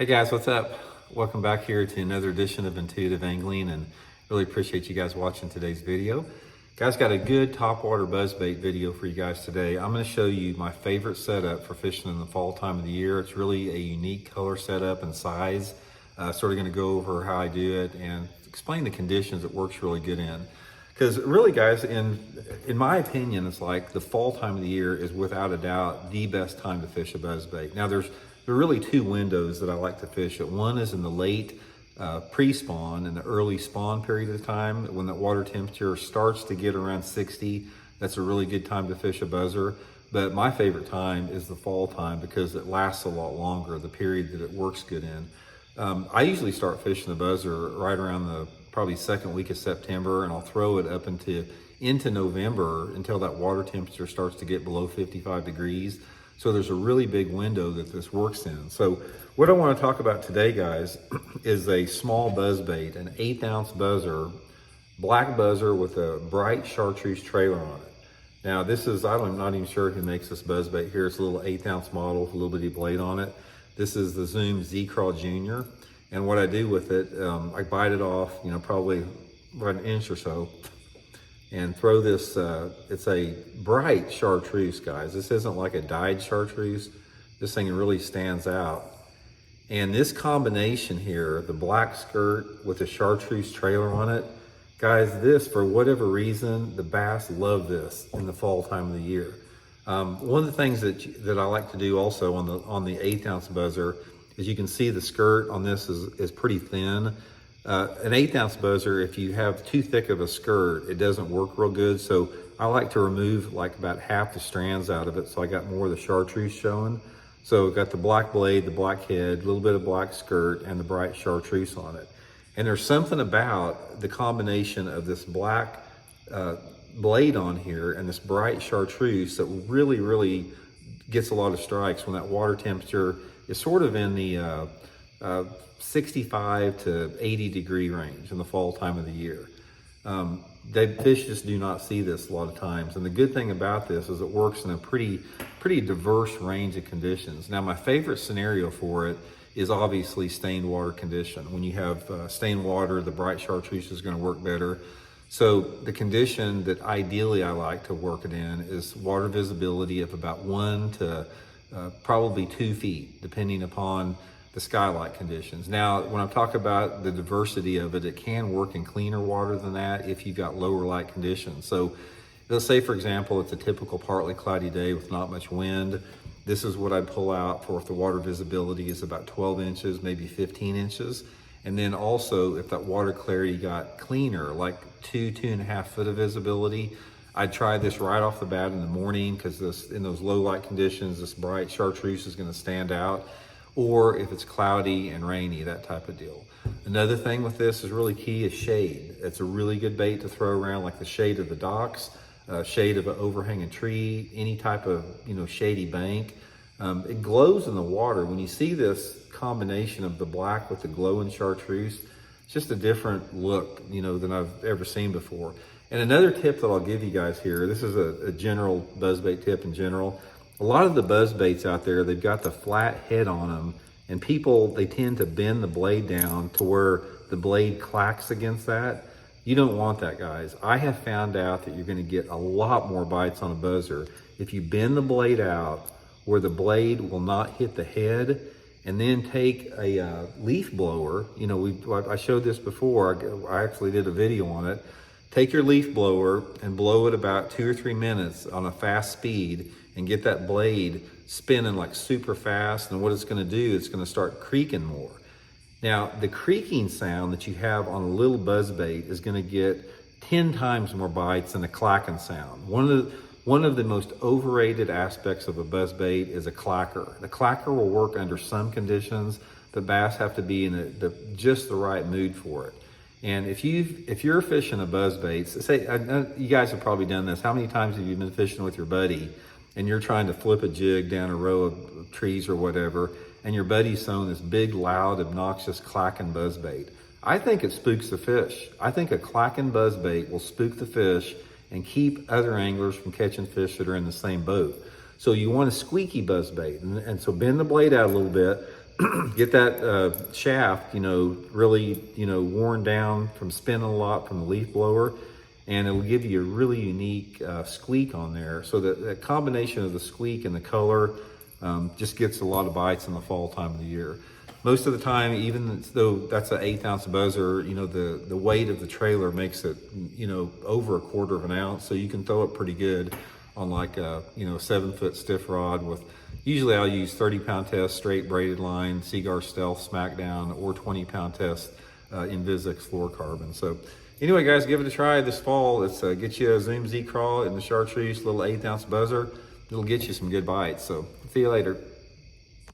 Hey guys, what's up? Welcome back here to another edition of Intuitive Angling, and really appreciate you guys watching today's video. Guys, got a good topwater buzzbait video for you guys today. I'm going to show you my favorite setup for fishing in the fall time of the year. It's really a unique color setup and size. Sort of going to go over how I do it and explain the conditions it works really good in. Because really, guys, in my opinion, it's like the fall time of the year is without a doubt the best time to fish a buzzbait. Now, there are really two windows that I like to fish it. One is in the late pre-spawn and the early spawn period of time when the water temperature starts to get around 60. That's a really good time to fish a buzzer. But my favorite time is the fall time because it lasts a lot longer, the period that it works good in. I usually start fishing the buzzer right around the probably second week of September, and I'll throw it up into November until that water temperature starts to get below 55 degrees. So there's a really big window that this works in. So what I want to talk about today, guys, is a small buzzbait, an 1/8 ounce buzzer, black buzzer with a bright chartreuse trailer on it. Now this is, I'm not even sure who makes this buzzbait here. It's a little 1/8 ounce model with a little bitty blade on it. This is the Zoom Z-Crawl Junior. And what I do with it, I bite it off, probably about an inch or so, and throw this, it's a bright chartreuse, guys. This isn't like a dyed chartreuse. This thing really stands out. And this combination here, the black skirt with the chartreuse trailer on it, guys, this, for whatever reason, the bass love this in the fall time of the year. One of the things that I like to do also on the 1/8 ounce buzzer is you can see the skirt on this is pretty thin. An 1/8 ounce buzzer, if you have too thick of a skirt, it doesn't work real good. So I like to remove like about half the strands out of it, so I got more of the chartreuse showing. So I've got the black blade, the black head, a little bit of black skirt, and the bright chartreuse on it. And there's something about the combination of this black blade on here and this bright chartreuse that really, really gets a lot of strikes when that water temperature is sort of in the 65 to 80 degree range in the fall time of the year. Fish just do not see this a lot of times. And the good thing about this is it works in a pretty diverse range of conditions. Now, my favorite scenario for it is obviously stained water condition. When you have stained water, the bright chartreuse is going to work better. So the condition that ideally I like to work it in is water visibility of about 1 to probably 2 feet, depending upon the skylight conditions. Now, when I talk about the diversity of it, it can work in cleaner water than that if you've got lower light conditions. So let's say, for example, it's a typical partly cloudy day with not much wind. This is what I'd pull out for if the water visibility is about 12 inches, maybe 15 inches. And then also if that water clarity got cleaner, like 2.5 foot of visibility, I'd try this right off the bat in the morning because in those low light conditions, this bright chartreuse is going to stand out. Or if it's cloudy and rainy, that type of deal. Another thing with this is really key is shade. It's a really good bait to throw around, like the shade of the docks, shade of an overhanging tree, any type of shady bank. It glows in the water. When you see this combination of the black with the glowing chartreuse, it's just a different look, than I've ever seen before. And another tip that I'll give you guys here, this is a general buzzbait tip in general. A lot of the buzzbaits out there, they've got the flat head on them, and they tend to bend the blade down to where the blade clacks against that. You don't want that, guys. I have found out that you're going to get a lot more bites on a buzzer if you bend the blade out where the blade will not hit the head, and then take a leaf blower. I showed this before. I actually did a video on it. Take your leaf blower and blow it about 2 or 3 minutes on a fast speed and get that blade spinning like super fast. And what it's going to do, it's going to start creaking more. Now, the creaking sound that you have on a little buzzbait is going to get 10 times more bites than a clacking sound. One of the most overrated aspects of a buzzbait is a clacker. The clacker will work under some conditions, but bass have to be in just the right mood for it. And if you're fishing a buzzbait, say, you guys have probably done this. How many times have you been fishing with your buddy and you're trying to flip a jig down a row of trees or whatever, and your buddy's throwing this big, loud, obnoxious clacking buzzbait? I think it spooks the fish. I think a clacking buzzbait will spook the fish and keep other anglers from catching fish that are in the same boat. So you want a squeaky buzzbait, and so bend the blade out a little bit, get that shaft, really, worn down from spinning a lot from the leaf blower, and it'll give you a really unique squeak on there. So that combination of the squeak and the color just gets a lot of bites in the fall time of the year. Most of the time, even though that's an 1/8 ounce buzzer, the weight of the trailer makes it, over 1/4 of an ounce. So you can throw it pretty good on like a, 7-foot stiff rod with, usually I'll use 30-pound test straight braided line, Seaguar Stealth Smackdown, or 20-pound test Invisix fluorocarbon. So anyway, guys, give it a try this fall. Let's get you a Zoom Z Crawl in the chartreuse, little 1/8 ounce buzzer. It'll get you some good bites. So see you later.